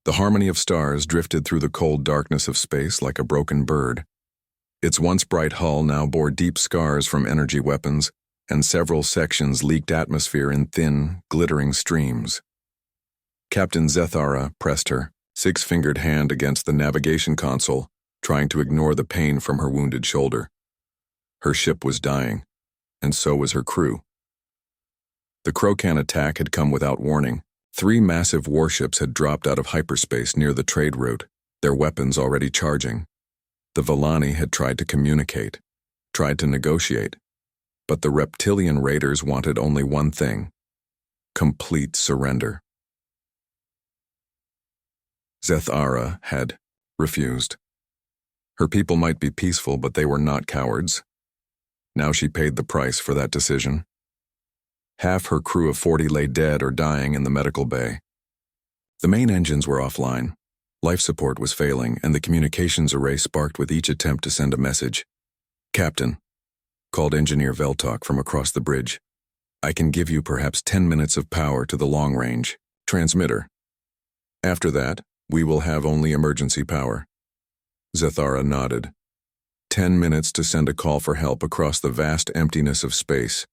The harmony of stars drifted through the cold darkness of space like a broken bird. Its once bright hull now bore deep scars from energy weapons, and several sections leaked atmosphere in thin, glittering streams. Captain Zethara pressed her six-fingered hand against the navigation console, trying to ignore the pain from her wounded shoulder. Her ship was dying, and so was her crew. The Krokan attack had come without warning. 3 massive warships had dropped out of hyperspace near the trade route, their weapons already charging. The Villani had tried to communicate, tried to negotiate, but the reptilian raiders wanted only one thing: complete surrender. Zethara had refused. Her people might be peaceful, but they were not cowards. Now she paid the price for that decision. Half her crew of 40 lay dead or dying in the medical bay. The main engines were offline. Life support was failing, and the communications array sparked with each attempt to send a message. "Captain," called Engineer Veltok from across the bridge, "I can give you perhaps 10 minutes of power to the long-range transmitter. After that, we will have only emergency power." Zethara nodded. 10 minutes to send a call for help across the vast emptiness of space.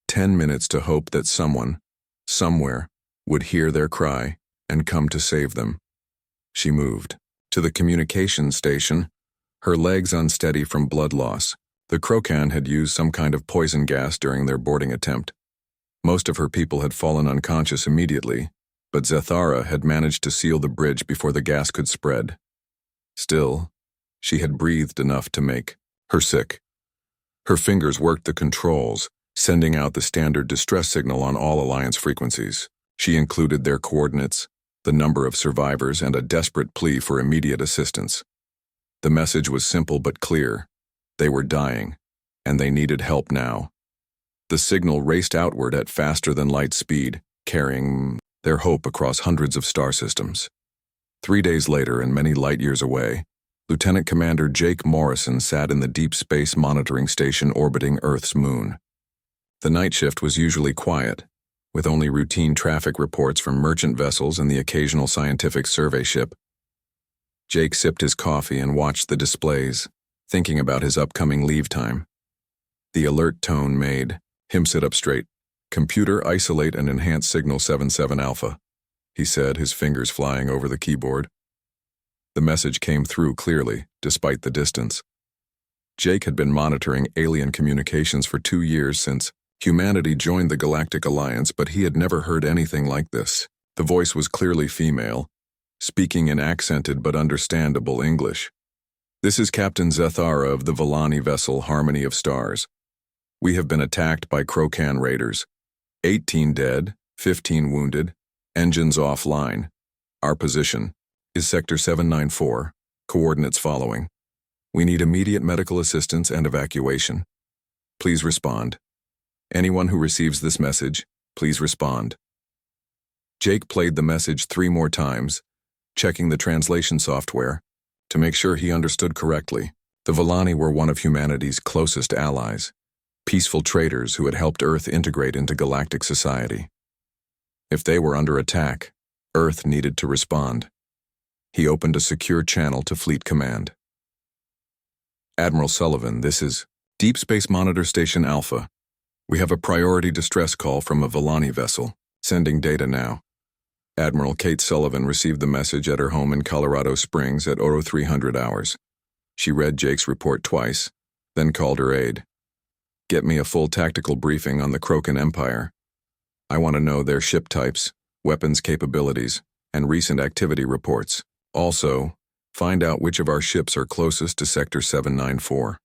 10 minutes to hope that someone, somewhere, would hear their cry and come to save them. She moved to the communications station, her legs unsteady from blood loss. The Krokan had used some kind of poison gas during their boarding attempt. Most of her people had fallen unconscious immediately, but Zethara had managed to seal the bridge before the gas could spread. Still, she had breathed enough to make her sick. Her fingers worked the controls, sending out the standard distress signal on all Alliance frequencies. She included their coordinates, the number of survivors, and a desperate plea for immediate assistance. The message was simple but clear. They were dying, and they needed help now. The signal raced outward at faster-than-light speed, carrying their hope across hundreds of star systems. 3 days later, and many light-years away, Lieutenant Commander Jake Morrison sat in the Deep Space Monitoring Station orbiting Earth's moon. The night shift was usually quiet, with only routine traffic reports from merchant vessels and the occasional scientific survey ship. Jake sipped his coffee and watched the displays, thinking about his upcoming leave time. The alert tone made him sit up straight. "Computer, isolate and enhance signal 77 Alpha," he said, his fingers flying over the keyboard. The message came through clearly, despite the distance. Jake had been monitoring alien communications for 2 years since humanity joined the Galactic Alliance, but he had never heard anything like this. The voice was clearly female, speaking in accented but understandable English. "This is Captain Zethara of the Villani vessel Harmony of Stars. We have been attacked by Krokan raiders. 18 dead, 15 wounded, engines offline. Our position is Sector 794, coordinates following. We need immediate medical assistance and evacuation. Please respond. Anyone who receives this message, please respond." Jake played the message 3 more times, checking the translation software to make sure he understood correctly. The Villani were one of humanity's closest allies, peaceful traders who had helped Earth integrate into galactic society. If they were under attack, Earth needed to respond. He opened a secure channel to Fleet Command. "Admiral Sullivan, this is Deep Space Monitor Station Alpha. We have a priority distress call from a Villani vessel, sending data now." Admiral Kate Sullivan received the message at her home in Colorado Springs at 0300 hours. She read Jake's report twice, then called her aide. "Get me a full tactical briefing on the Krokan Empire. I want to know their ship types, weapons capabilities, and recent activity reports. Also, find out which of our ships are closest to Sector 794.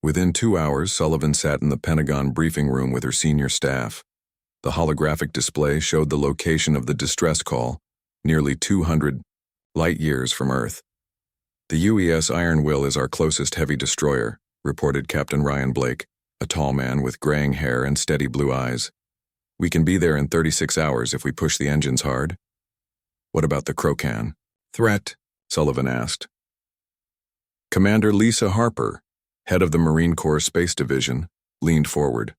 Within 2 hours, Sullivan sat in the Pentagon briefing room with her senior staff. The holographic display showed the location of the distress call, nearly 200 light-years from Earth. "The UES Iron Will is our closest heavy destroyer," reported Captain Ryan Blake, a tall man with graying hair and steady blue eyes. "We can be there in 36 hours if we push the engines hard." "What about the Krokan threat?" Sullivan asked. Commander Lisa Harper, head of the Marine Corps Space Division, leaned forward.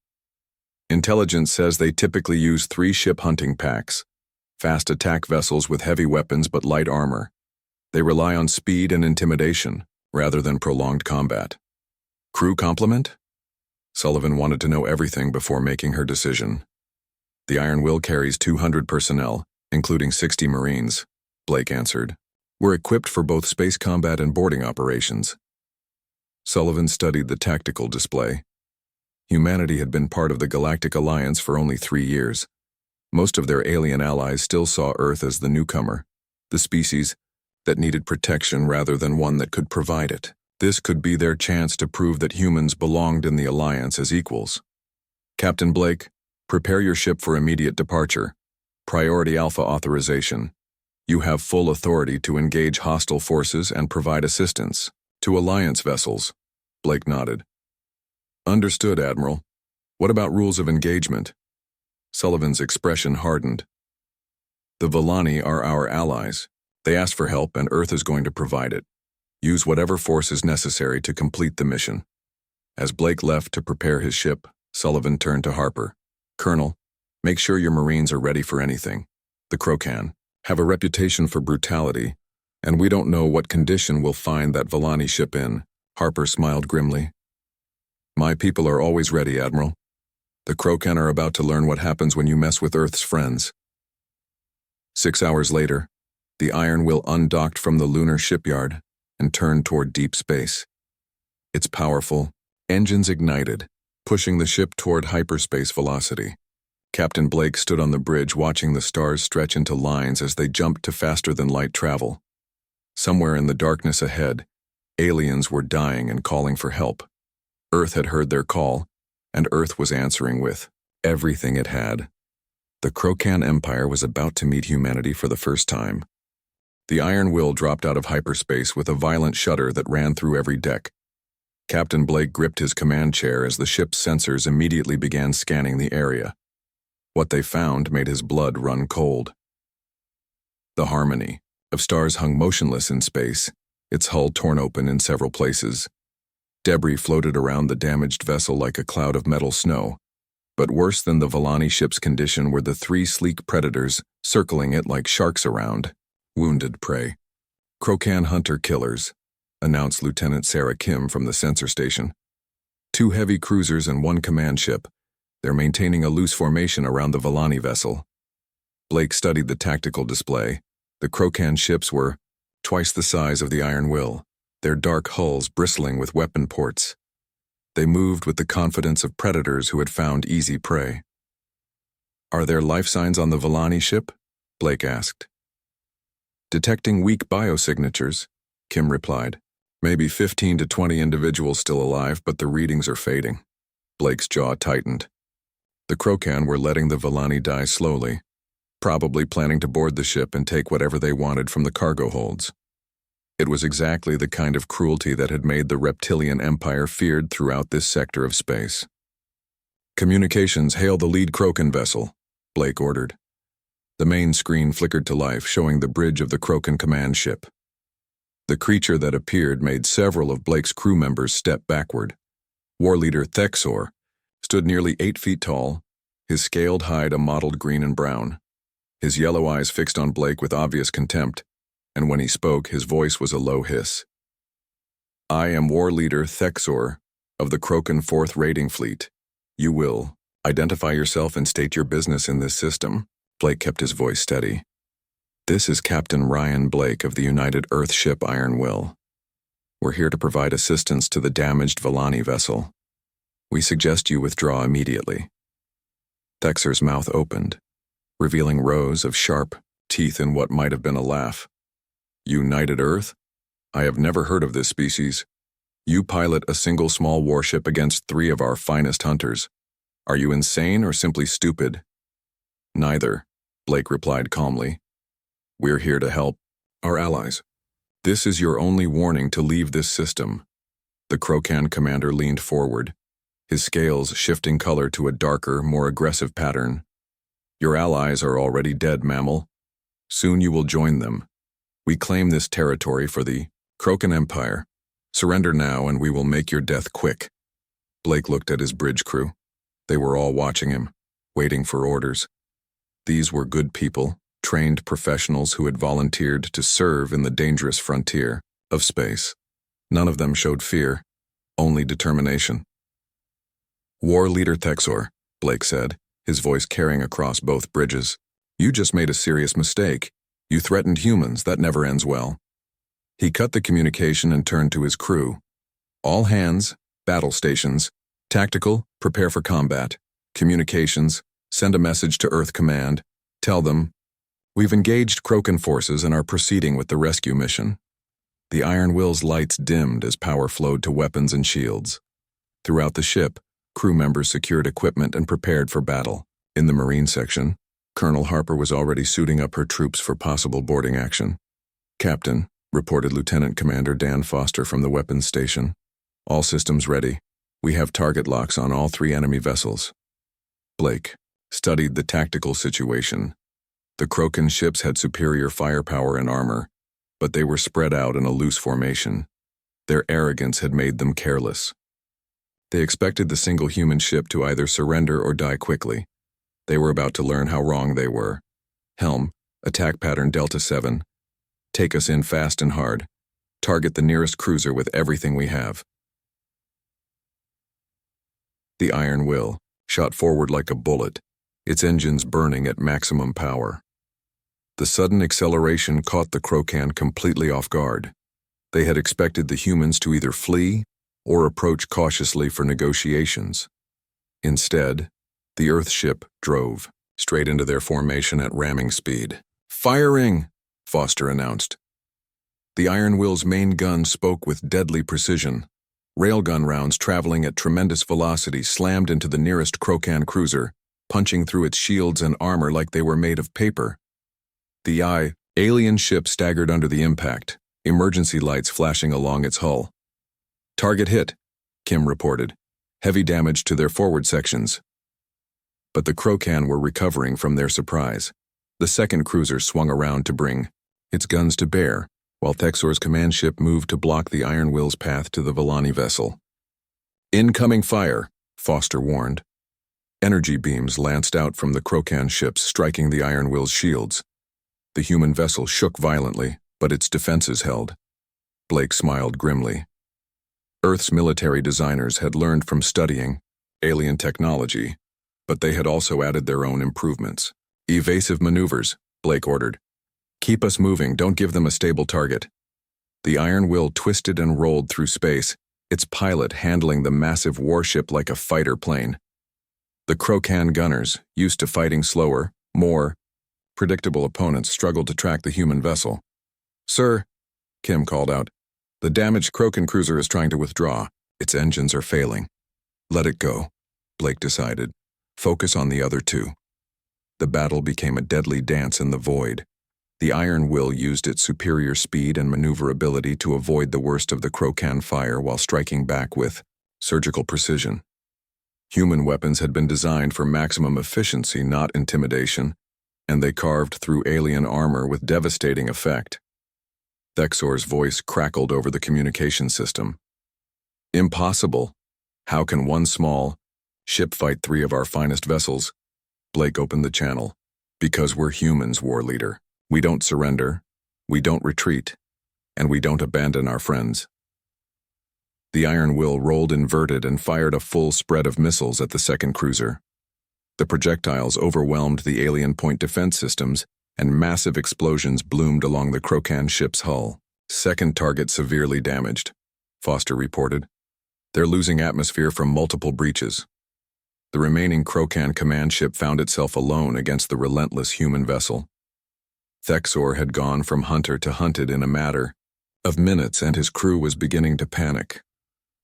"Intelligence says they typically use 3 ship hunting packs. fast attack vessels with heavy weapons but light armor. They rely on speed and intimidation, rather than prolonged combat. Crew complement? Sullivan wanted to know everything before making her decision. The Iron Will carries 200 personnel, including 60 Marines, Blake answered. We're equipped for both space combat and boarding operations. Sullivan studied the tactical display. Humanity had been part of the Galactic Alliance for only 3 years. Most of their alien allies still saw Earth as the newcomer, the species that needed protection rather than one that could provide it. This could be their chance to prove that humans belonged in the Alliance as equals. Captain Blake, prepare your ship for immediate departure. Priority Alpha authorization. You have full authority to engage hostile forces and provide assistance to Alliance vessels. Blake nodded. Understood, Admiral. What about rules of engagement? Sullivan's expression hardened. The Villani are our allies. They asked for help and Earth is going to provide it. Use whatever force is necessary to complete the mission. As Blake left to prepare his ship, Sullivan turned to Harper. Colonel, make sure your Marines are ready for anything. The Krokan have a reputation for brutality, and we don't know what condition we'll find that Villani ship in. Harper smiled grimly. My people are always ready, Admiral. The Krokan are about to learn what happens when you mess with Earth's friends. 6 hours later, the Iron Will undocked from the lunar shipyard and turned toward deep space. Its powerful engines ignited, pushing the ship toward hyperspace velocity. Captain Blake stood on the bridge watching the stars stretch into lines as they jumped to faster-than-light travel. Somewhere in the darkness ahead, aliens were dying and calling for help. Earth had heard their call, and Earth was answering with everything it had. The Krokan Empire was about to meet humanity for the first time. The Iron Will dropped out of hyperspace with a violent shudder that ran through every deck. Captain Blake gripped his command chair as the ship's sensors immediately began scanning the area. What they found made his blood run cold. The Harmony of stars hung motionless in space, its hull torn open in several places. Debris floated around the damaged vessel like a cloud of metal snow, but worse than the Villani ship's condition were the 3 sleek predators circling it like sharks around wounded prey. Krokan hunter-killers, announced Lieutenant Sarah Kim from the sensor station. 2 heavy cruisers and 1 command ship. They're maintaining a loose formation around the Villani vessel. Blake studied the tactical display. The Krokan ships were twice the size of the Iron Will, their dark hulls bristling with weapon ports. They moved with the confidence of predators who had found easy prey. Are there life signs on the Villani ship? Blake asked. Detecting weak biosignatures, Kim replied. Maybe 15 to 20 individuals still alive, but the readings are fading. Blake's jaw tightened. The Krokan were letting the Villani die slowly, probably planning to board the ship and take whatever they wanted from the cargo holds. It was exactly the kind of cruelty that had made the reptilian empire feared throughout this sector of space. Communications, hail the lead Krokan vessel, Blake ordered. The main screen flickered to life, showing the bridge of the Krokan command ship. The creature that appeared made several of Blake's crew members step backward. War leader Thexor stood nearly 8 feet tall, his scaled hide a mottled green and brown, his yellow eyes fixed on Blake with obvious contempt, and when he spoke, his voice was a low hiss. I am War Leader Thexor of the Krokan 4th Raiding Fleet. You will identify yourself and state your business in this system. Blake kept his voice steady. This is Captain Ryan Blake of the United Earth ship Iron Will. We're here to provide assistance to the damaged Villani vessel. We suggest you withdraw immediately. Thexor's mouth opened, revealing rows of sharp teeth in what might have been a laugh. United Earth? I have never heard of this species. You pilot a single small warship against 3 of our finest hunters. Are you insane or simply stupid? Neither, Blake replied calmly. We're here to help our allies. This is your only warning to leave this system. The Krokan commander leaned forward, his scales shifting color to a darker, more aggressive pattern. Your allies are already dead, mammal. Soon you will join them. We claim this territory for the Krokan Empire. Surrender now and we will make your death quick. Blake looked at his bridge crew. They were all watching him, waiting for orders. These were good people, trained professionals who had volunteered to serve in the dangerous frontier of space. None of them showed fear, only determination. "War Leader Thexor," Blake said, his voice carrying across both bridges. "You just made a serious mistake. You threatened humans. That never ends well." He cut the communication and turned to his crew. "All hands, battle stations. Tactical, prepare for combat. Communications, send a message to Earth Command. Tell them, we've engaged Krogan forces and are proceeding with the rescue mission." The Iron Will's lights dimmed as power flowed to weapons and shields. Throughout the ship, crew members secured equipment and prepared for battle. In the Marine section, Colonel Harper was already suiting up her troops for possible boarding action. "Captain," reported Lieutenant Commander Dan Foster from the weapons station. "All systems ready. We have target locks on all 3 enemy vessels." Blake studied the tactical situation. The Krogan ships had superior firepower and armor, but they were spread out in a loose formation. Their arrogance had made them careless. They expected the single human ship to either surrender or die quickly. They were about to learn how wrong they were. "Helm, attack pattern Delta 7. Take us in fast and hard. Target the nearest cruiser with everything we have." The Iron Will shot forward like a bullet, its engines burning at maximum power. The sudden acceleration caught the Krogan completely off guard. They had expected the humans to either flee or approach cautiously for negotiations. Instead, the Earth ship drove straight into their formation at ramming speed. "Firing!" Foster announced. The Iron Will's main gun spoke with deadly precision. Railgun rounds traveling at tremendous velocity slammed into the nearest Krogan cruiser, punching through its shields and armor like they were made of paper. The alien ship staggered under the impact, emergency lights flashing along its hull. "Target hit," Kim reported. "Heavy damage to their forward sections." But the Krogan were recovering from their surprise. The second cruiser swung around to bring its guns to bear, while Thexor's command ship moved to block the Iron Will's path to the Villani vessel. "Incoming fire," Foster warned. Energy beams lanced out from the Krogan ships, striking the Iron Will's shields. The human vessel shook violently, but its defenses held. Blake smiled grimly. Earth's military designers had learned from studying alien technology, but they had also added their own improvements. "Evasive maneuvers," Blake ordered. "Keep us moving, don't give them a stable target." The Iron Will twisted and rolled through space, its pilot handling the massive warship like a fighter plane. The Krogan gunners, used to fighting slower, more predictable opponents, struggled to track the human vessel. "Sir," Kim called out, "the damaged Krogan cruiser is trying to withdraw. Its engines are failing." "Let it go," Blake decided. "Focus on the other 2. The battle became a deadly dance in the void. The Iron Will used its superior speed and maneuverability to avoid the worst of the Krogan fire while striking back with surgical precision. Human weapons had been designed for maximum efficiency, not intimidation, and they carved through alien armor with devastating effect. Thexor's voice crackled over the communication system. "Impossible. How can one small ship fight 3 of our finest vessels?" Blake opened the channel. "Because we're humans, War Leader. We don't surrender, we don't retreat, and we don't abandon our friends." The Iron Will rolled inverted and fired a full spread of missiles at the second cruiser. The projectiles overwhelmed the alien point defense systems, and massive explosions bloomed along the Krogan ship's hull. "Second target severely damaged," Foster reported. "They're losing atmosphere from multiple breaches." The remaining Krogan command ship found itself alone against the relentless human vessel. Thexor had gone from hunter to hunted in a matter of minutes, and his crew was beginning to panic.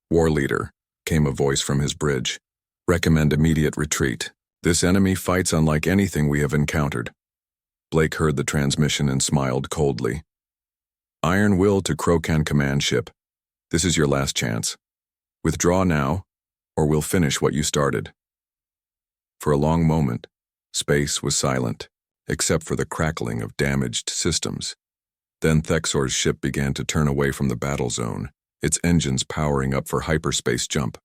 "War Leader," came a voice from his bridge. "Recommend immediate retreat. This enemy fights unlike anything we have encountered." Blake heard the transmission and smiled coldly. "Iron Will to Krogan command ship. This is your last chance. Withdraw now, or we'll finish what you started." For a long moment, space was silent, except for the crackling of damaged systems. Then Thexor's ship began to turn away from the battle zone, its engines powering up for hyperspace jump.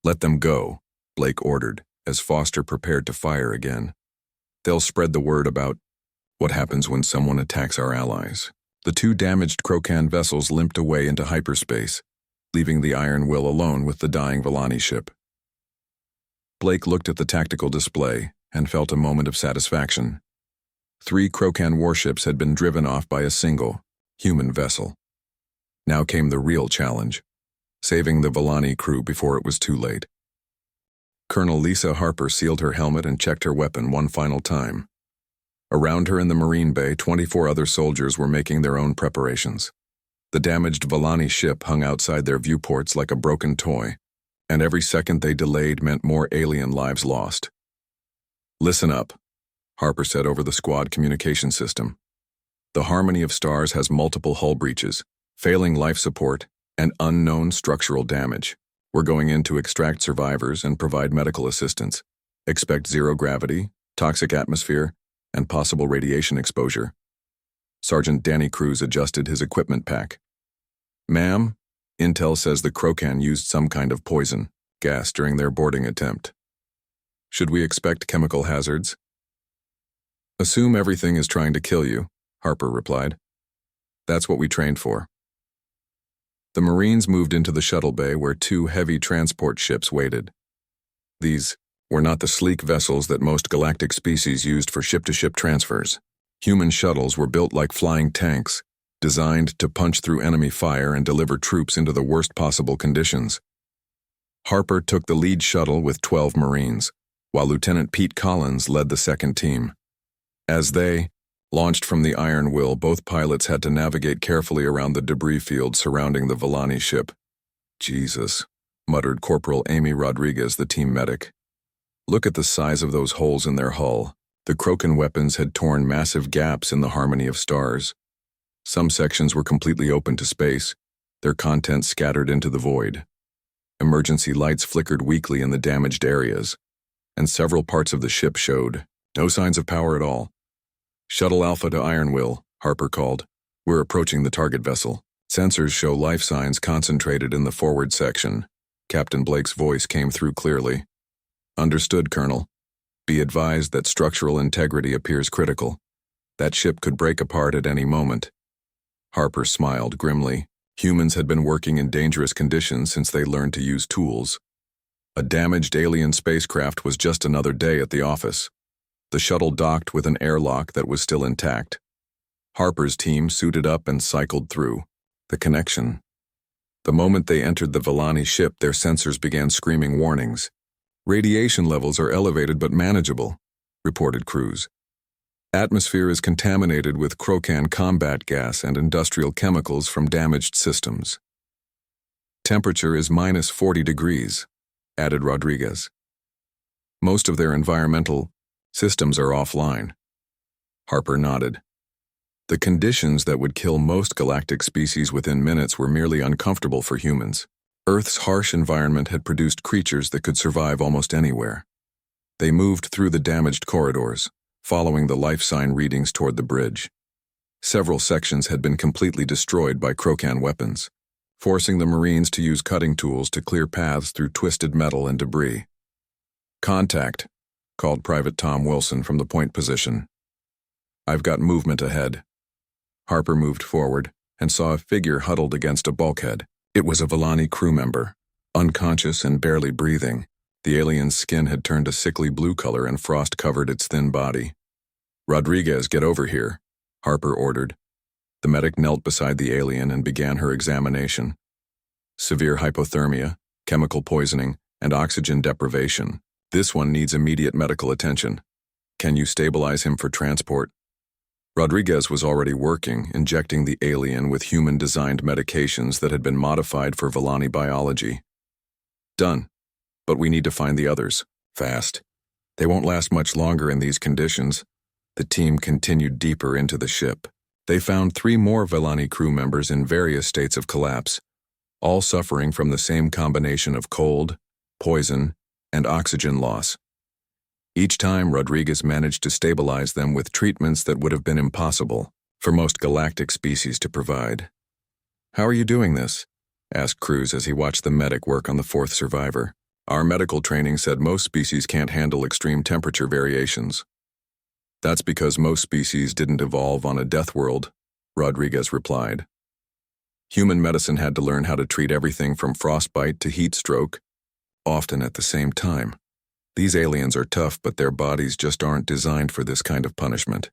"Let them go," Blake ordered, as Foster prepared to fire again. "They'll spread the word about What happens when someone attacks our allies? The two damaged Krokan vessels limped away into hyperspace, leaving the Iron Will alone with the dying Volani ship. Blake looked at the tactical display and felt a moment of satisfaction. 3 Krokan warships had been driven off by a single, human vessel. Now came the real challenge, saving the Volani crew before it was too late. Colonel Lisa Harper sealed her helmet and checked her weapon one final time. Around her in the Marine Bay, 24 other soldiers were making their own preparations. The damaged Volani ship hung outside their viewports like a broken toy, and every second they delayed meant more alien lives lost. "Listen up," Harper said over the squad communication system. "The Harmony of Stars has multiple hull breaches, failing life support, and unknown structural damage. We're going in to extract survivors and provide medical assistance. Expect zero gravity, toxic atmosphere, and possible radiation exposure." Sergeant Danny Cruz adjusted his equipment pack. "Ma'am, intel says the Krokan used some kind of poison gas during their boarding attempt. Should we expect chemical hazards?" "Assume everything is trying to kill you," Harper replied. "That's what we trained for." The Marines moved into the shuttle bay where 2 heavy transport ships waited. These were not the sleek vessels that most galactic species used for ship-to-ship transfers. Human shuttles were built like flying tanks, designed to punch through enemy fire and deliver troops into the worst possible conditions. Harper took the lead shuttle with 12 Marines, while Lieutenant Pete Collins led the second team. As they launched from the Iron Will, both pilots had to navigate carefully around the debris field surrounding the Volani ship. "Jesus," muttered Corporal Amy Rodriguez, the team medic. "Look at the size of those holes in their hull." The Krokan weapons had torn massive gaps in the Harmony of Stars. Some sections were completely open to space, their contents scattered into the void. Emergency lights flickered weakly in the damaged areas, and several parts of the ship showed no signs of power at all. "Shuttle Alpha to Iron Will," Harper called. "We're approaching the target vessel. Sensors show life signs concentrated in the forward section." Captain Blake's voice came through clearly. "Understood, Colonel. Be advised that structural integrity appears critical. That ship could break apart at any moment." Harper smiled grimly. Humans had been working in dangerous conditions since they learned to use tools. A damaged alien spacecraft was just another day at the office. The shuttle docked with an airlock that was still intact. Harper's team suited up and cycled through. The connection. The moment they entered the Volani ship, their sensors began screaming warnings. "Radiation levels are elevated but manageable," reported Cruz. "Atmosphere is contaminated with Krokan combat gas and industrial chemicals from damaged systems. Temperature is minus 40 degrees, added Rodriguez. "Most of their environmental systems are offline." Harper nodded. The conditions that would kill most galactic species within minutes were merely uncomfortable for humans. Earth's harsh environment had produced creatures that could survive almost anywhere. They moved through the damaged corridors, following the life sign readings toward the bridge. Several sections had been completely destroyed by Krokan weapons, forcing the Marines to use cutting tools to clear paths through twisted metal and debris. "Contact," called Private Tom Wilson from the point position. "I've got movement ahead." Harper moved forward and saw a figure huddled against a bulkhead. It was a Volani crew member, unconscious and barely breathing. The alien's skin had turned a sickly blue color and frost covered its thin body. "Rodriguez, get over here," Harper ordered. The medic knelt beside the alien and began her examination. "Severe hypothermia, chemical poisoning, and oxygen deprivation. This one needs immediate medical attention. Can you stabilize him for transport?" Rodriguez was already working, injecting the alien with human-designed medications that had been modified for Volani biology. "Done. But we need to find the others. Fast. They won't last much longer in these conditions." The team continued deeper into the ship. They found 3 more Volani crew members in various states of collapse, all suffering from the same combination of cold, poison, and oxygen loss. Each time, Rodriguez managed to stabilize them with treatments that would have been impossible for most galactic species to provide. "How are you doing this?" asked Cruz as he watched the medic work on the 4th survivor. "Our medical training said most species can't handle extreme temperature variations." That's because most species didn't evolve on a death world, Rodriguez replied. Human medicine had to learn how to treat everything from frostbite to heat stroke, often at the same time. These aliens are tough, but their bodies just aren't designed for this kind of punishment.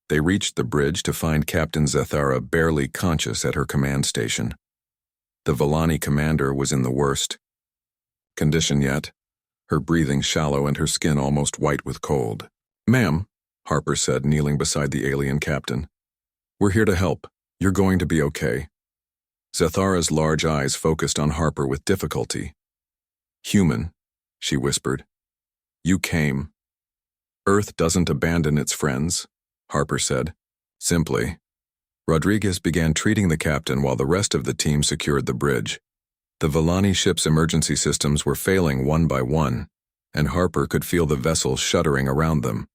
They reached the bridge to find Captain Zathara barely conscious at her command station. The Villani commander was in the worst condition yet, her breathing shallow and her skin almost white with cold. "Ma'am," Harper said, kneeling beside the alien captain. "We're here to help. You're going to be okay." Zathara's large eyes focused on Harper with difficulty. "Human," she whispered. "You came." "Earth doesn't abandon its friends," Harper said. Simply. Rodriguez began treating the captain while the rest of the team secured the bridge. The Villani ship's emergency systems were failing one by one, and Harper could feel the vessel shuddering around them.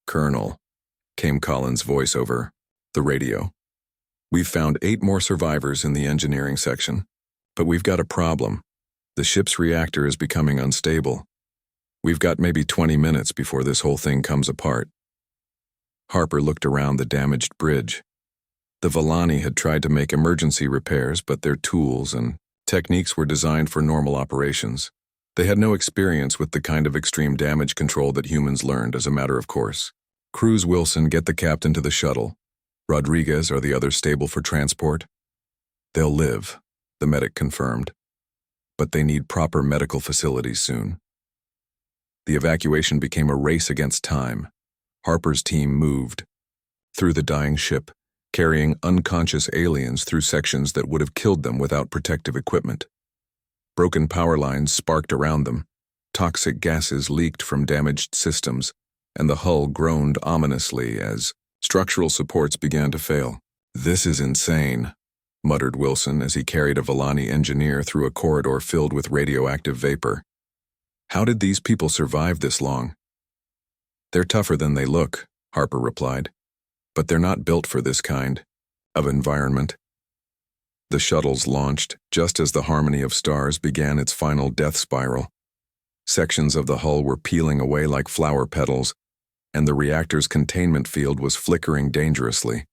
"Colonel," came Collins' voice over the radio. "We've found 8 more survivors in the engineering section, but we've got a problem. The ship's reactor is becoming unstable. We've got maybe 20 minutes before this whole thing comes apart." Harper looked around the damaged bridge. The Villani had tried to make emergency repairs, but their tools and techniques were designed for normal operations. They had no experience with the kind of extreme damage control that humans learned as a matter of course. "Cruz Wilson, get the captain to the shuttle. Rodriguez, are the others stable for transport?" "They'll live," the medic confirmed. "But they need proper medical facilities soon." The evacuation became a race against time. Harper's team moved through the dying ship, carrying unconscious aliens through sections that would have killed them without protective equipment. Broken power lines sparked around them, toxic gases leaked from damaged systems, and the hull groaned ominously as structural supports began to fail. "This is insane," muttered Wilson as he carried a Villani engineer through a corridor filled with radioactive vapor. "How did these people survive this long?" "They're tougher than they look," Harper replied. "But they're not built for this kind of environment." The shuttles launched just as the Harmony of Stars began its final death spiral. Sections of the hull were peeling away like flower petals, and the reactor's containment field was flickering dangerously.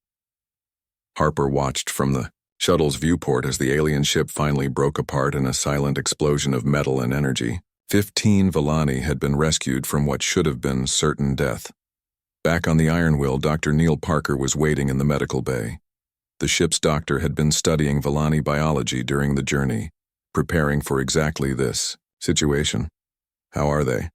Harper watched from the shuttle's viewport as the alien ship finally broke apart in a silent explosion of metal and energy. 15 Villani had been rescued from what should have been certain death. Back on the Iron Wheel, Dr. Neil Parker was waiting in the medical bay. The ship's doctor had been studying Villani biology during the journey, preparing for exactly this situation. "How are they?"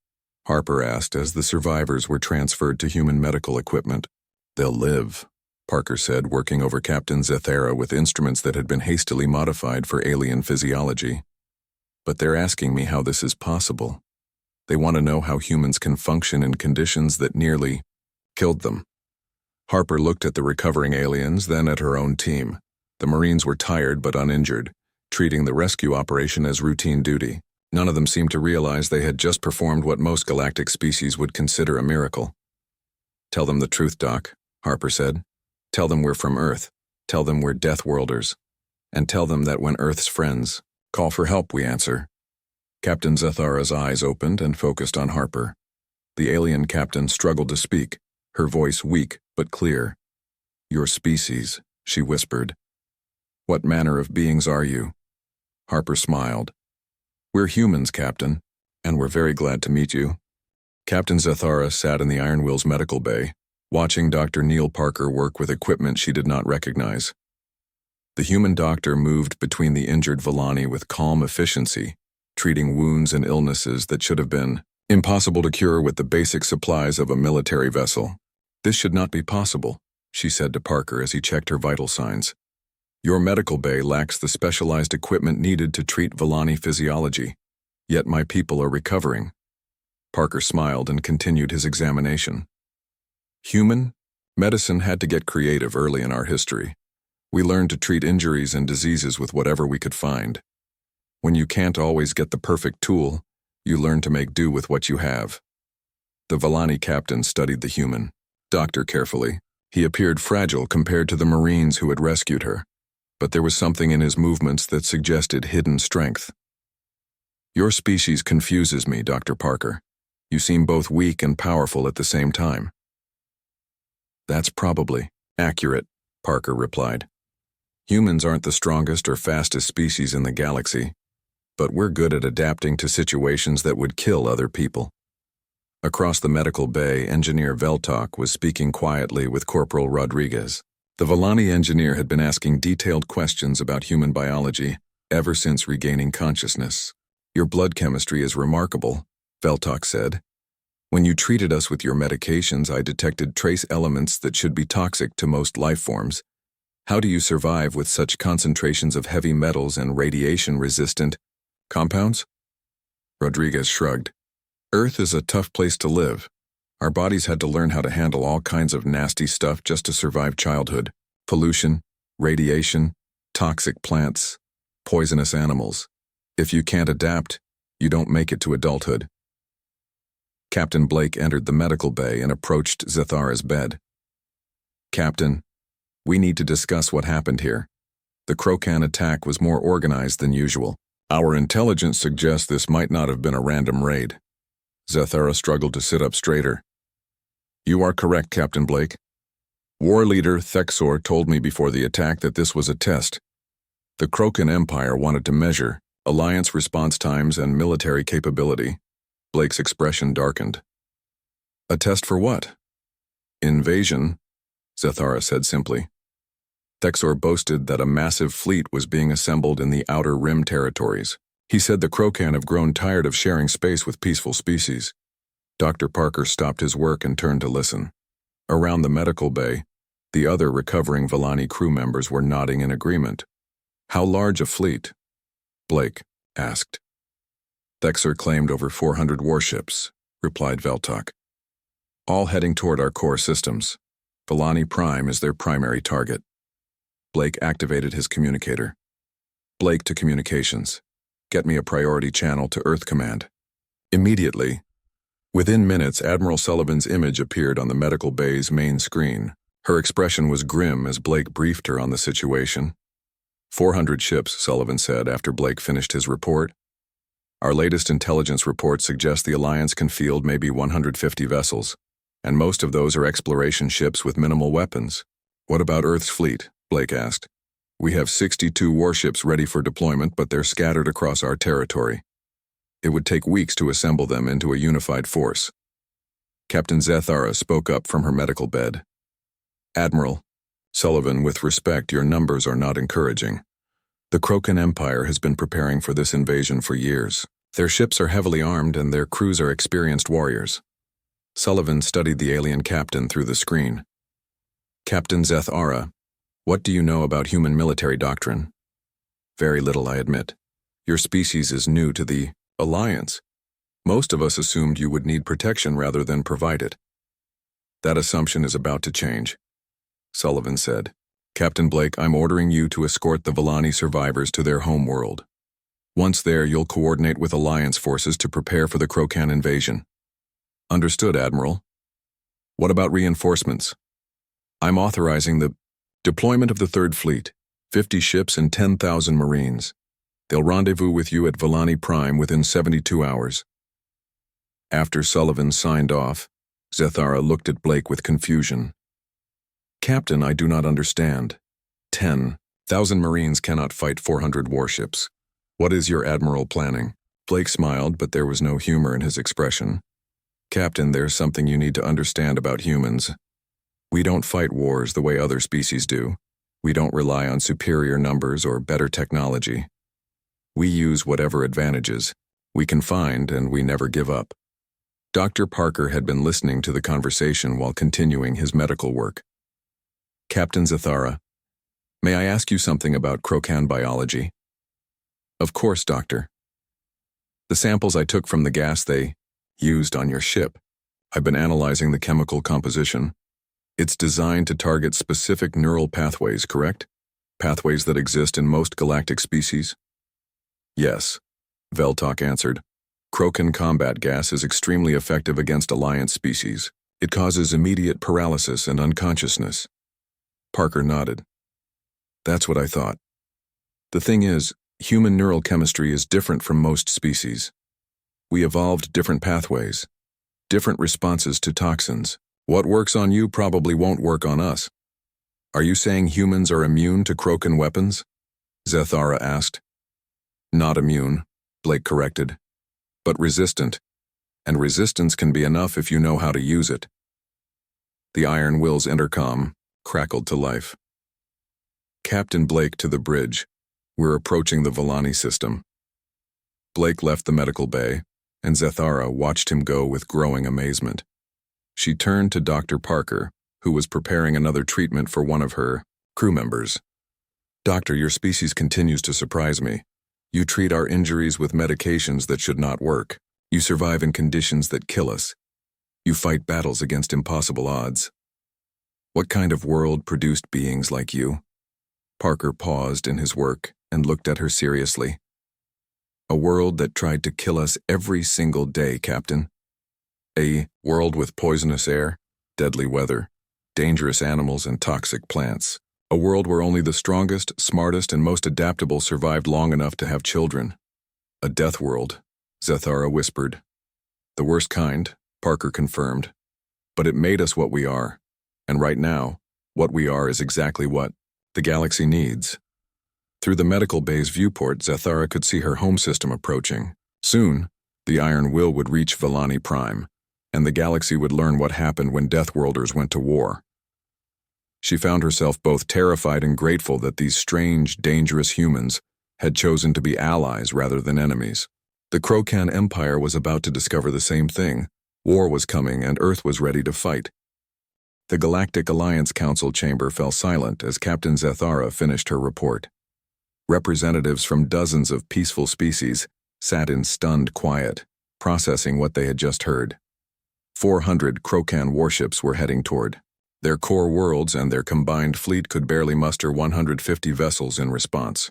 Harper asked as the survivors were transferred to human medical equipment. "They'll live," Parker said, working over Captain Zathara with instruments that had been hastily modified for alien physiology. "But they're asking me how this is possible. They want to know how humans can function in conditions that nearly killed them." Harper looked at the recovering aliens, then at her own team. The Marines were tired but uninjured, treating the rescue operation as routine duty. None of them seemed to realize they had just performed what most galactic species would consider a miracle. "Tell them the truth, Doc," Harper said. "Tell them we're from Earth. Tell them we're Deathworlders. And tell them that when Earth's friends call for help, we answer." Captain Zathara's eyes opened and focused on Harper. The alien captain struggled to speak, her voice weak but clear. "Your species," she whispered. "What manner of beings are you?" Harper smiled. "We're humans, Captain, and we're very glad to meet you." Captain Zathara sat in the Iron Wheel's medical bay, watching Dr. Neil Parker work with equipment she did not recognize. The human doctor moved between the injured Villani with calm efficiency, treating wounds and illnesses that should have been impossible to cure with the basic supplies of a military vessel. "This should not be possible," she said to Parker as he checked her vital signs. "Your medical bay lacks the specialized equipment needed to treat Villani physiology, yet my people are recovering." Parker smiled and continued his examination. "Human medicine had to get creative early in our history. We learned to treat injuries and diseases with whatever we could find. When you can't always get the perfect tool, you learn to make do with what you have." The Villani captain studied the human doctor carefully. He appeared fragile compared to the Marines who had rescued her, but there was something in his movements that suggested hidden strength. "Your species confuses me, Dr. Parker. You seem both weak and powerful at the same time. That's probably accurate, Parker replied. Humans aren't the strongest or fastest species in the galaxy, but we're good at adapting to situations that would kill other people. Across the medical bay, Engineer Veltok was speaking quietly with Corporal Rodriguez. The Villani engineer had been asking detailed questions about human biology ever since regaining consciousness. Your blood chemistry is remarkable, Veltok said. When you treated us with your medications, I detected trace elements that should be toxic to most life forms. How do you survive with such concentrations of heavy metals and radiation-resistant compounds? Rodriguez shrugged. Earth is a tough place to live. Our bodies had to learn how to handle all kinds of nasty stuff just to survive childhood. Pollution, radiation, toxic plants, poisonous animals. If you can't adapt, you don't make it to adulthood. Captain Blake entered the medical bay and approached Zethara's bed. Captain, we need to discuss what happened here. The Krokan attack was more organized than usual. Our intelligence suggests this might not have been a random raid. Zethara struggled to sit up straighter. You are correct, Captain Blake. War leader Thexor told me before the attack that this was a test. The Krokan Empire wanted to measure alliance response times and military capability. Blake's expression darkened. A test for what? Invasion, Zethara said simply. Thexor boasted that a massive fleet was being assembled in the Outer Rim territories. He said the Krokan have grown tired of sharing space with peaceful species. Dr. Parker stopped his work and turned to listen. Around the medical bay, the other recovering Villani crew members were nodding in agreement. How large a fleet? Blake asked. Thexor claimed over 400 warships, replied Veltok. All heading toward our core systems. Villani Prime is their primary target. Blake activated his communicator. Blake to communications. Get me a priority channel to Earth Command. Immediately. Within minutes, Admiral Sullivan's image appeared on the medical bay's main screen. Her expression was grim as Blake briefed her on the situation. 400 ships, Sullivan said after Blake finished his report. Our latest intelligence report suggests the Alliance can field maybe 150 vessels, and most of those are exploration ships with minimal weapons. What about Earth's fleet? Blake asked. We have 62 warships ready for deployment, but they're scattered across our territory. It would take weeks to assemble them into a unified force. Captain Zethara spoke up from her medical bed. Admiral, Sullivan, with respect, your numbers are not encouraging. The Krokan Empire has been preparing for this invasion for years. Their ships are heavily armed and their crews are experienced warriors. Sullivan studied the alien captain through the screen. Captain Zethara, what do you know about human military doctrine? Very little, I admit. Your species is new to the Alliance. Most of us assumed you would need protection rather than provide it. That assumption is about to change, Sullivan said. Captain Blake, I'm ordering you to escort the Villani survivors to their home world. Once there, you'll coordinate with Alliance forces to prepare for the Krokan invasion. Understood, Admiral. What about reinforcements? I'm authorizing the deployment of the Third Fleet, 50 ships and 10,000 Marines. They'll rendezvous with you at Villani Prime within 72 hours. After Sullivan signed off, Zethara looked at Blake with confusion. Captain, I do not understand. 10,000 Marines cannot fight 400 warships. What is your Admiral planning? Blake smiled, but there was no humor in his expression. Captain, there's something you need to understand about humans. We don't fight wars the way other species do. We don't rely on superior numbers or better technology. We use whatever advantages we can find, and we never give up. Dr. Parker had been listening to the conversation while continuing his medical work. Captain Zethara, may I ask you something about Krokan biology? Of course, Doctor. The samples I took from the gas they used on your ship. I've been analyzing the chemical composition. It's designed to target specific neural pathways, correct? Pathways that exist in most galactic species? Yes, Veltok answered. Krokan combat gas is extremely effective against Alliance species. It causes immediate paralysis and unconsciousness. Parker nodded. That's what I thought. The thing is, human neural chemistry is different from most species. We evolved different pathways, different responses to toxins, What works on you probably won't work on us. Are you saying humans are immune to Krokan weapons? Zethara asked. Not immune, Blake corrected, but resistant, and resistance can be enough if you know how to use it. The Iron Will's intercom crackled to life. Captain Blake to the bridge. We're approaching the Villani system. Blake left the medical bay, and Zethara watched him go with growing amazement. She turned to Dr. Parker, who was preparing another treatment for one of her crew members. Doctor, your species continues to surprise me. You treat our injuries with medications that should not work. You survive in conditions that kill us. You fight battles against impossible odds. What kind of world produced beings like you? Parker paused in his work and looked at her seriously. A world that tried to kill us every single day, Captain. A world with poisonous air, deadly weather, dangerous animals and toxic plants. A world where only the strongest, smartest, and most adaptable survived long enough to have children. A death world, Zethara whispered. The worst kind, Parker confirmed. But it made us what we are. And right now, what we are is exactly what the galaxy needs. Through the medical bay's viewport, Zethara could see her home system approaching. Soon, the Iron Will would reach Villani Prime, and the galaxy would learn what happened when Deathworlders went to war. She found herself both terrified and grateful that these strange, dangerous humans had chosen to be allies rather than enemies. The Krokan Empire was about to discover the same thing. War was coming, and Earth was ready to fight. The Galactic Alliance Council chamber fell silent as Captain Zethara finished her report. Representatives from dozens of peaceful species sat in stunned quiet, processing what they had just heard. 400 Krokan warships were heading toward their core worlds, and their combined fleet could barely muster 150 vessels in response.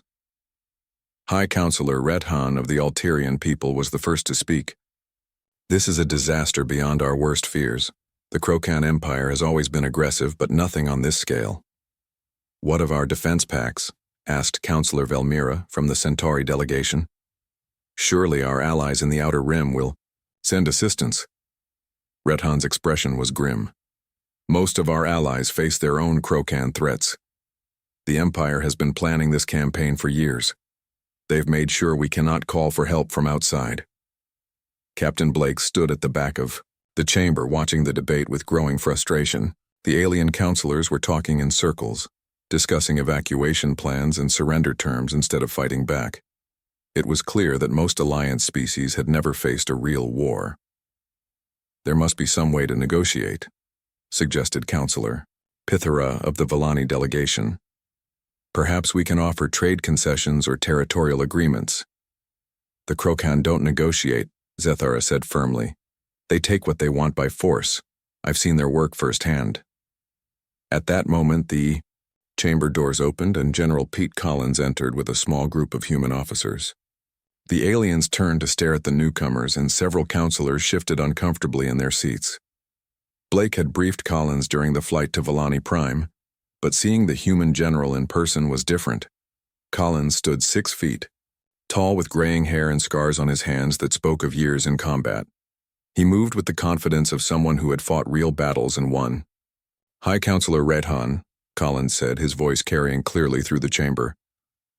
High Counselor Redhan of the Alterian people was the first to speak. This is a disaster beyond our worst fears. The Krokan Empire has always been aggressive, but nothing on this scale. What of our defense pacts? Asked Counselor Velmira from the Centauri delegation. Surely our allies in the Outer Rim will send assistance. Redhan's expression was grim. Most of our allies face their own Krokan threats. The Empire has been planning this campaign for years. They've made sure we cannot call for help from outside. Captain Blake stood at the back of the chamber watching the debate with growing frustration. The alien counselors were talking in circles, discussing evacuation plans and surrender terms instead of fighting back. It was clear that most Alliance species had never faced a real war. There must be some way to negotiate, suggested Counselor Pithara of the Villani delegation. Perhaps we can offer trade concessions or territorial agreements. The Krokan don't negotiate, Zethara said firmly. They take what they want by force. I've seen their work firsthand. At that moment, the chamber doors opened and General Pete Collins entered with a small group of human officers. The aliens turned to stare at the newcomers, and several counselors shifted uncomfortably in their seats. Blake had briefed Collins during the flight to Villani Prime, but seeing the human general in person was different. Collins stood 6 feet, tall with graying hair and scars on his hands that spoke of years in combat. He moved with the confidence of someone who had fought real battles and won. High Counselor Redhan, Collins said, his voice carrying clearly through the chamber.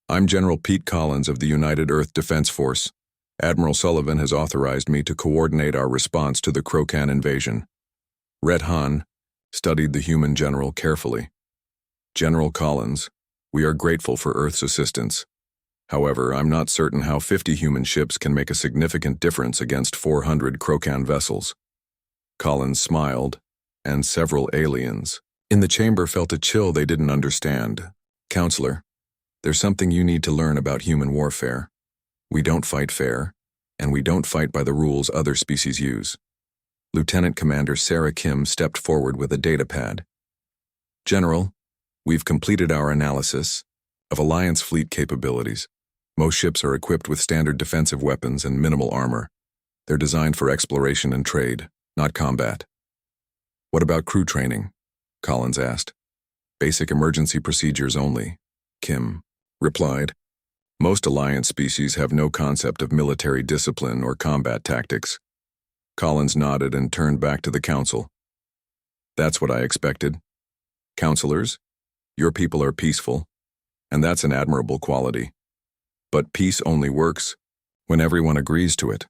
I'm General Pete Collins of the United Earth Defense Force. Admiral Sullivan has authorized me to coordinate our response to the Krokan invasion. Redhan studied the human general carefully. General Collins, we are grateful for Earth's assistance. However, I'm not certain how 50 human ships can make a significant difference against 400 Krokan vessels. Collins smiled, and several aliens in the chamber felt a chill they didn't understand. Counselor, there's something you need to learn about human warfare. We don't fight fair, and we don't fight by the rules other species use. Lieutenant Commander Sarah Kim stepped forward with a data pad. General, we've completed our analysis of Alliance fleet capabilities. Most ships are equipped with standard defensive weapons and minimal armor. They're designed for exploration and trade, not combat. What about crew training? Collins asked. Basic emergency procedures only, Kim replied. Most Alliance species have no concept of military discipline or combat tactics. Collins nodded and turned back to the council. That's what I expected. Counselors, your people are peaceful, and that's an admirable quality. But peace only works when everyone agrees to it.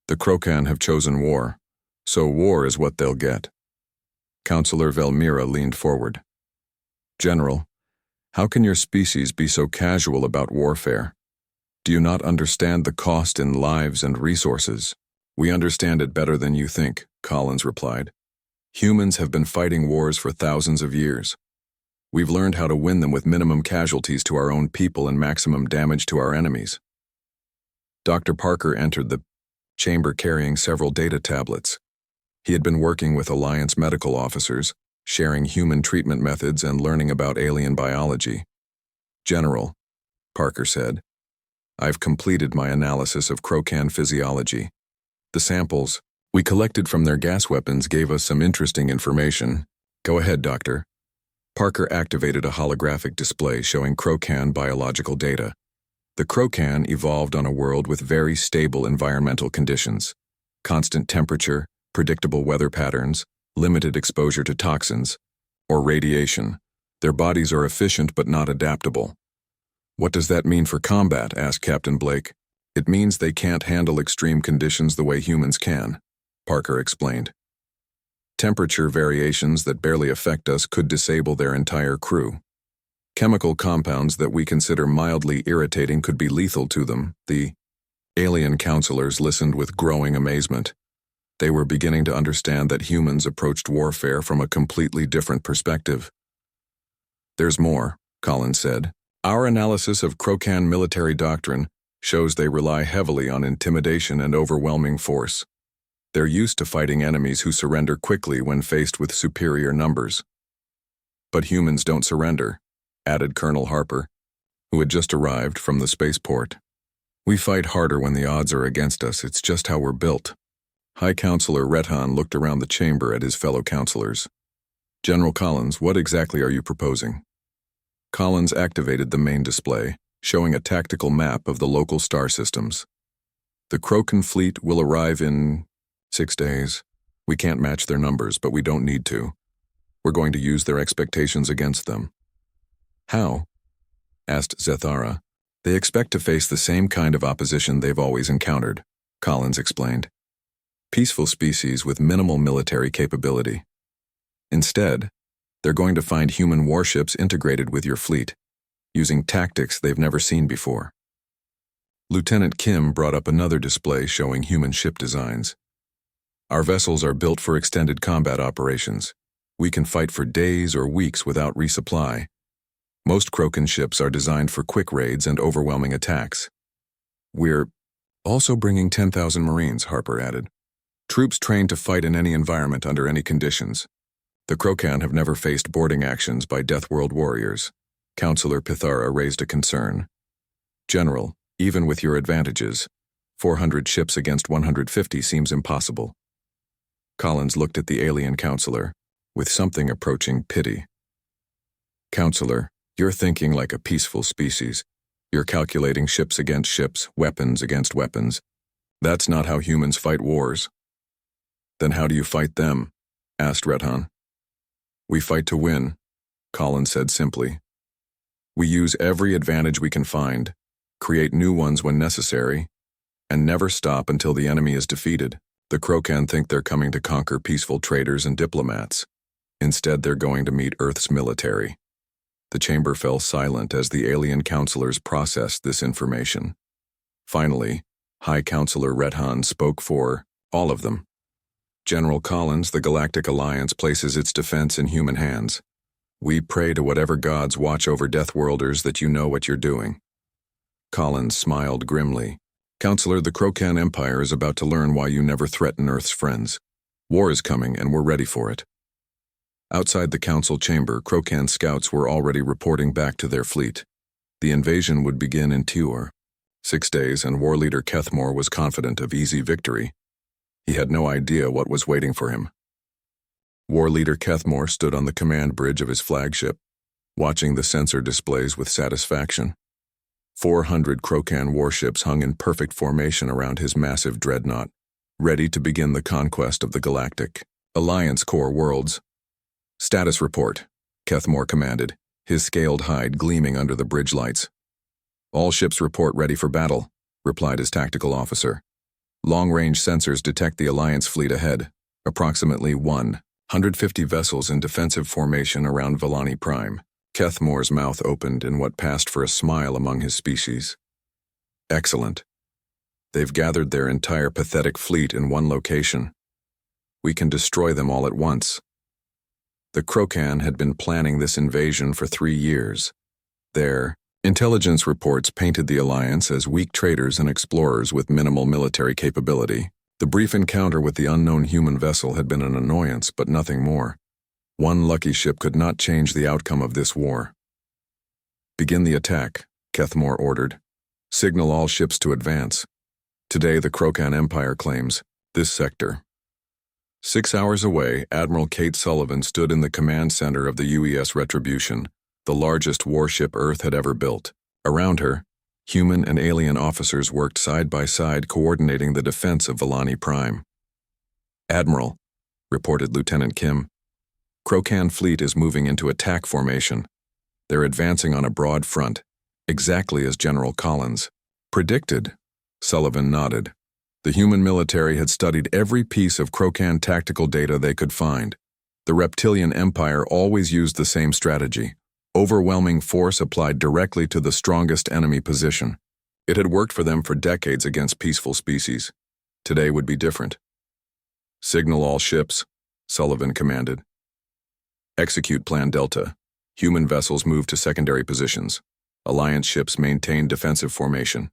The Krokan have chosen war, so war is what they'll get. Counselor Velmira leaned forward. General, how can your species be so casual about warfare? Do you not understand the cost in lives and resources? We understand it better than you think, Collins replied. Humans have been fighting wars for thousands of years. We've learned how to win them with minimum casualties to our own people and maximum damage to our enemies. Dr. Parker entered the chamber carrying several data tablets. He had been working with Alliance medical officers, sharing human treatment methods and learning about alien biology. General, Parker said, I've completed my analysis of Krokan physiology. The samples we collected from their gas weapons gave us some interesting information. Go ahead, Doctor. Parker activated a holographic display showing Krokan biological data. The Krokan evolved on a world with very stable environmental conditions. Constant temperature, predictable weather patterns, limited exposure to toxins, or radiation. Their bodies are efficient but not adaptable. What does that mean for combat? Asked Captain Blake. It means they can't handle extreme conditions the way humans can, Parker explained. Temperature variations that barely affect us could disable their entire crew. Chemical compounds that we consider mildly irritating could be lethal to them. The alien counselors listened with growing amazement. They were beginning to understand that humans approached warfare from a completely different perspective. There's more, Collins said. Our analysis of Krokan military doctrine shows they rely heavily on intimidation and overwhelming force. They're used to fighting enemies who surrender quickly when faced with superior numbers. But humans don't surrender, added Colonel Harper, who had just arrived from the spaceport. We fight harder when the odds are against us. It's just how we're built. High Counselor Rethan looked around the chamber at his fellow counselors. General Collins, what exactly are you proposing? Collins activated the main display, showing a tactical map of the local star systems. The Krokan fleet will arrive in 6 days. We can't match their numbers, but we don't need to. We're going to use their expectations against them. How? Asked Zethara. They expect to face the same kind of opposition they've always encountered, Collins explained. Peaceful species with minimal military capability. Instead, they're going to find human warships integrated with your fleet, using tactics they've never seen before. Lieutenant Kim brought up another display showing human ship designs. Our vessels are built for extended combat operations. We can fight for days or weeks without resupply. Most Krokan ships are designed for quick raids and overwhelming attacks. We're also bringing 10,000 Marines, Harper added. Troops trained to fight in any environment under any conditions. The Krokan have never faced boarding actions by Deathworld warriors. Counselor Pithara raised a concern. General, even with your advantages, 400 ships against 150 seems impossible. Collins looked at the alien counselor, with something approaching pity. Counselor, you're thinking like a peaceful species. You're calculating ships against ships, weapons against weapons. That's not how humans fight wars. Then how do you fight them? Asked Rethan. We fight to win, Collins said simply. We use every advantage we can find, create new ones when necessary, and never stop until the enemy is defeated. The Krokan think they're coming to conquer peaceful traders and diplomats. Instead, they're going to meet Earth's military. The chamber fell silent as the alien counselors processed this information. Finally, High Counselor Rethan spoke for all of them. General Collins, the Galactic Alliance places its defense in human hands. We pray to whatever gods watch over Deathworlders that you know what you're doing. Collins smiled grimly. Counselor, the Krokan Empire is about to learn why you never threaten Earth's friends. War is coming, and we're ready for it. Outside the council chamber, Krokan scouts were already reporting back to their fleet. The invasion would begin in Tior. 6 days, and war leader Kethmore was confident of easy victory. He had no idea what was waiting for him. War leader Kethmore stood on the command bridge of his flagship, watching the sensor displays with satisfaction. 400 Krokan warships hung in perfect formation around his massive dreadnought, ready to begin the conquest of the Galactic Alliance core worlds. Status report, Kethmore commanded, his scaled hide gleaming under the bridge lights. All ships report ready for battle, replied his tactical officer. Long-range sensors detect the Alliance fleet ahead, approximately 150 vessels in defensive formation around Vallani Prime. Kethmore's mouth opened in what passed for a smile among his species. Excellent. They've gathered their entire pathetic fleet in one location. We can destroy them all at once. The Krokan had been planning this invasion for 3 years. Their intelligence reports painted the Alliance as weak traders and explorers with minimal military capability. The brief encounter with the unknown human vessel had been an annoyance, but nothing more. One lucky ship could not change the outcome of this war. Begin the attack, Kethmore ordered. Signal all ships to advance. Today the Krokan Empire claims this sector. 6 hours away, Admiral Kate Sullivan stood in the command center of the UES Retribution, the largest warship Earth had ever built. Around her, human and alien officers worked side by side coordinating the defense of Vallani Prime. Admiral, reported Lieutenant Kim, Krokan fleet is moving into attack formation. They're advancing on a broad front, exactly as General Collins predicted. Sullivan nodded. The human military had studied every piece of Krokan tactical data they could find. The Reptilian Empire always used the same strategy. Overwhelming force applied directly to the strongest enemy position. It had worked for them for decades against peaceful species. Today would be different. Signal all ships, Sullivan commanded. Execute Plan Delta. Human vessels move to secondary positions. Alliance ships maintain defensive formation.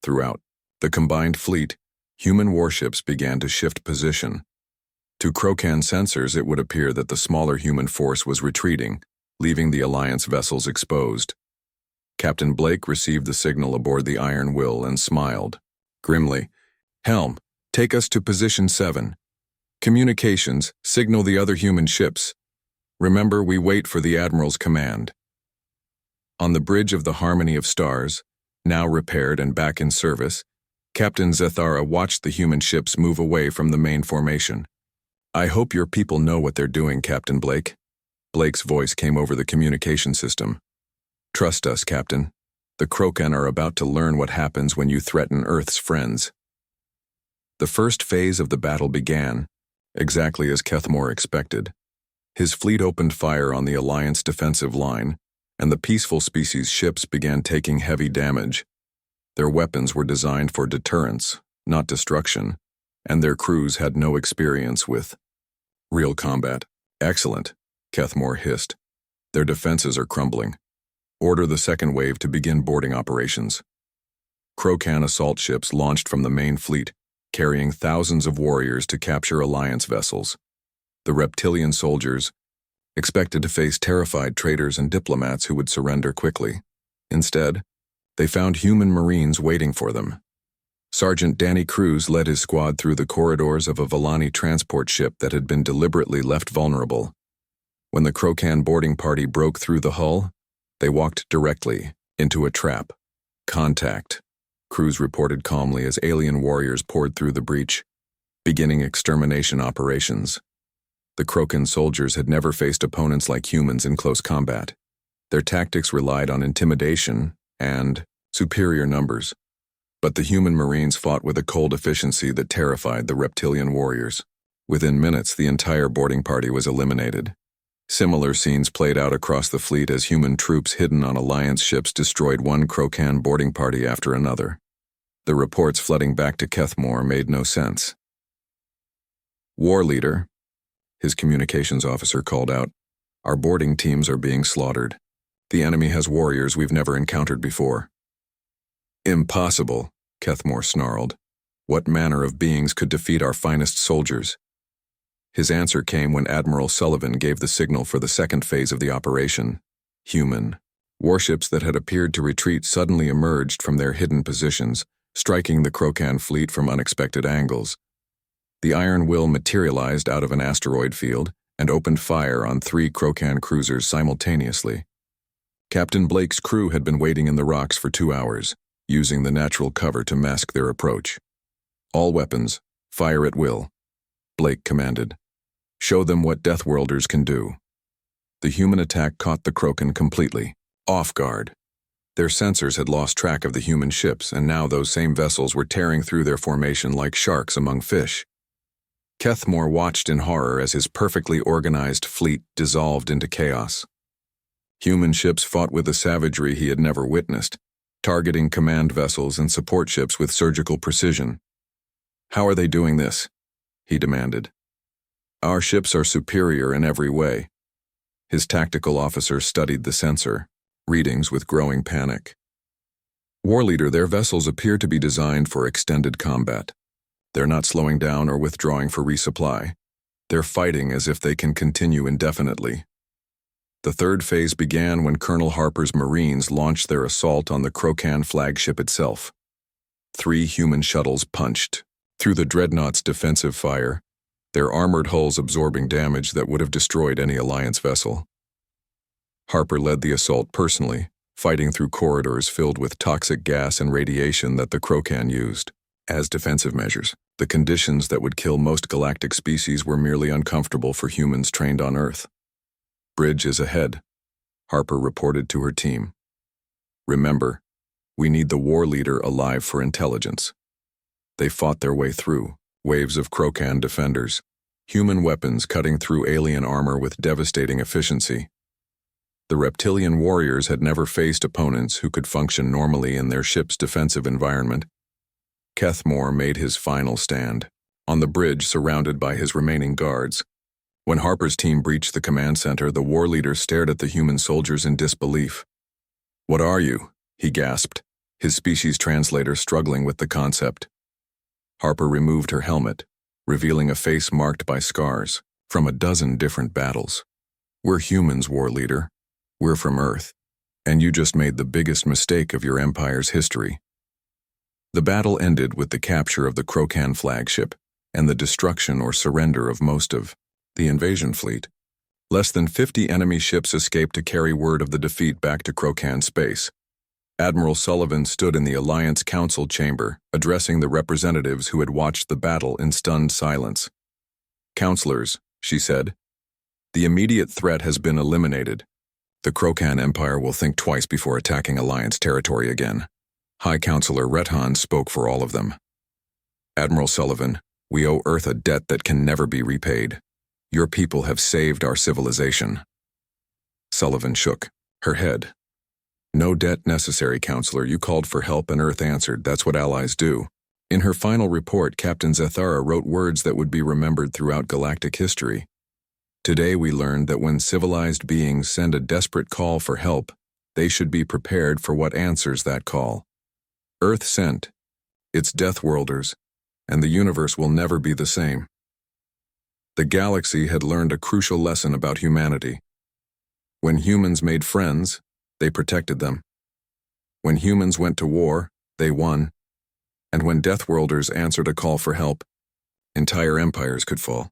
Throughout the combined fleet, human warships began to shift position. To Krokan sensors, it would appear that the smaller human force was retreating, leaving the Alliance vessels exposed. Captain Blake received the signal aboard the Iron Will and smiled. Grimly, Helm, take us to position 7. Communications, signal the other human ships. Remember, we wait for the Admiral's command. On the bridge of the Harmony of Stars, now repaired and back in service, Captain Zethara watched the human ships move away from the main formation. I hope your people know what they're doing, Captain Blake. Blake's voice came over the communication system. Trust us, Captain. The Krokan are about to learn what happens when you threaten Earth's friends. The first phase of the battle began, exactly as Kethmore expected. His fleet opened fire on the Alliance defensive line, and the peaceful species ships began taking heavy damage. Their weapons were designed for deterrence, not destruction, and their crews had no experience with real combat. Excellent, Kethmore hissed. Their defenses are crumbling. Order the second wave to begin boarding operations. Krokan assault ships launched from the main fleet, carrying thousands of warriors to capture Alliance vessels. The reptilian soldiers expected to face terrified traders and diplomats who would surrender quickly. Instead, they found human Marines waiting for them. Sergeant Danny Cruz led his squad through the corridors of a Vallani transport ship that had been deliberately left vulnerable. When the Krokan boarding party broke through the hull, they walked directly into a trap. Contact, Cruz reported calmly as alien warriors poured through the breach, beginning extermination operations. The Krokan soldiers had never faced opponents like humans in close combat. Their tactics relied on intimidation and superior numbers. But the human Marines fought with a cold efficiency that terrified the reptilian warriors. Within minutes, the entire boarding party was eliminated. Similar scenes played out across the fleet as human troops hidden on Alliance ships destroyed one Krokan boarding party after another. The reports flooding back to Kethmore made no sense. War leader, his communications officer called out, our boarding teams are being slaughtered. The enemy has warriors we've never encountered before. Impossible, Kethmore snarled. What manner of beings could defeat our finest soldiers? His answer came when Admiral Sullivan gave the signal for the second phase of the operation. Human warships that had appeared to retreat suddenly emerged from their hidden positions, striking the Krokan fleet from unexpected angles. The Iron Will materialized out of an asteroid field and opened fire on 3 Krokan cruisers simultaneously. Captain Blake's crew had been waiting in the rocks for 2 hours, using the natural cover to mask their approach. All weapons, fire at will, Blake commanded. Show them what Deathworlders can do. The human attack caught the Krogan completely, off guard. Their sensors had lost track of the human ships, and now those same vessels were tearing through their formation like sharks among fish. Kethmore watched in horror as his perfectly organized fleet dissolved into chaos. Human ships fought with a savagery he had never witnessed, targeting command vessels and support ships with surgical precision. "How are they doing this?" he demanded. "Our ships are superior in every way." His tactical officer studied the sensor readings with growing panic. "War leader, their vessels appear to be designed for extended combat. They're not slowing down or withdrawing for resupply. They're fighting as if they can continue indefinitely." The third phase began when Colonel Harper's Marines launched their assault on the Krogan flagship itself. 3 human shuttles punched through the dreadnought's defensive fire, their armored hulls absorbing damage that would have destroyed any Alliance vessel. Harper led the assault personally, fighting through corridors filled with toxic gas and radiation that the Krogan used as defensive measures. The conditions that would kill most galactic species were merely uncomfortable for humans trained on Earth. "Bridge is ahead," Harper reported to her team. "Remember, we need the war leader alive for intelligence." They fought their way through waves of Krogan defenders, human weapons cutting through alien armor with devastating efficiency. The reptilian warriors had never faced opponents who could function normally in their ship's defensive environment. Kethmore made his final stand, on the bridge surrounded by his remaining guards. When Harper's team breached the command center, the war leader stared at the human soldiers in disbelief. "What are you?" he gasped, his species translator struggling with the concept. Harper removed her helmet, revealing a face marked by scars from a dozen different battles. "We're humans, war leader. We're from Earth, and you just made the biggest mistake of your empire's history." The battle ended with the capture of the Krogan flagship and the destruction or surrender of most of the invasion fleet. Less than 50 enemy ships escaped to carry word of the defeat back to Krogan space. Admiral Sullivan stood in the Alliance Council chamber, addressing the representatives who had watched the battle in stunned silence. "Counselors," she said, "the immediate threat has been eliminated. The Krogan Empire will think twice before attacking Alliance territory again." High Counselor Rethan spoke for all of them. "Admiral Sullivan, we owe Earth a debt that can never be repaid. Your people have saved our civilization." Sullivan shook her head. "No debt necessary, Counselor. You called for help and Earth answered. That's what allies do." In her final report, Captain Zethara wrote words that would be remembered throughout galactic history. "Today we learned that when civilized beings send a desperate call for help, they should be prepared for what answers that call. Earth sent its Deathworlders, and the universe will never be the same." The galaxy had learned a crucial lesson about humanity. When humans made friends, they protected them. When humans went to war, they won. And when Deathworlders answered a call for help, entire empires could fall.